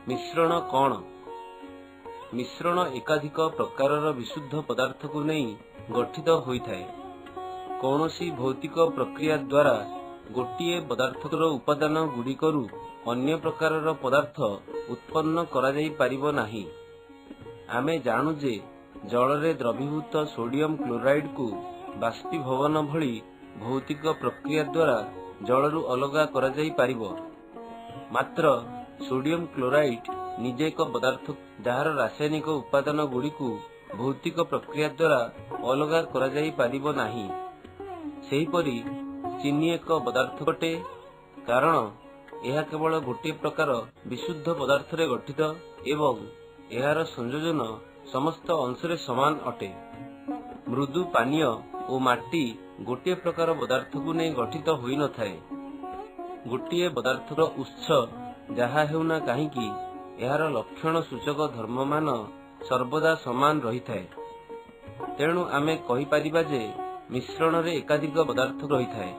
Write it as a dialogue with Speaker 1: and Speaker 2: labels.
Speaker 1: मिश्रण कौन? मिश्रण एकाधिक प्रकारर विशुद्ध पदार्थ को नहीं गठित होता है। कौनसी भौतिक प्रक्रिया द्वारा गोटे पदार्थर उपादान गुड़िकरू अन्य प्रकारर पदार्थ उत्पन्न करा जाई परिबो नाही। आमे जानू जे जल द्रवीभूत सोडियम क्लोराइड को बाष्पीभवन भली भौतिक प्रक्रिया द्वारा जलरू अलगा करा जाई परिबो। मात्र सोडियम क्लोराइड निजे एक पदार्थ जार रासायनिक उपादान गुड़ी को भौतिक प्रक्रिया द्वारा अलगा करा जाई परिबो नाही। सेहीपरि चीनी एक पदार्थ अटे, कारण यह केवल गोटे प्रकार विशुद्ध पदार्थ रे गठित एवं यार संयोजन समस्त अंशरे समान अटे। मृदु पानीय और माटी गोटे प्रकार पदार्थ को नहीं गठित होई न थाए। गोटे पदार्थर उत्स जहा हेउना काहींकी यार लक्षण सूचक धर्ममान सर्वदा समान रही थाए। तेणु आमे कहि परिबा जे मिश्रण रे एकाधिक पदार्थ रही थाए।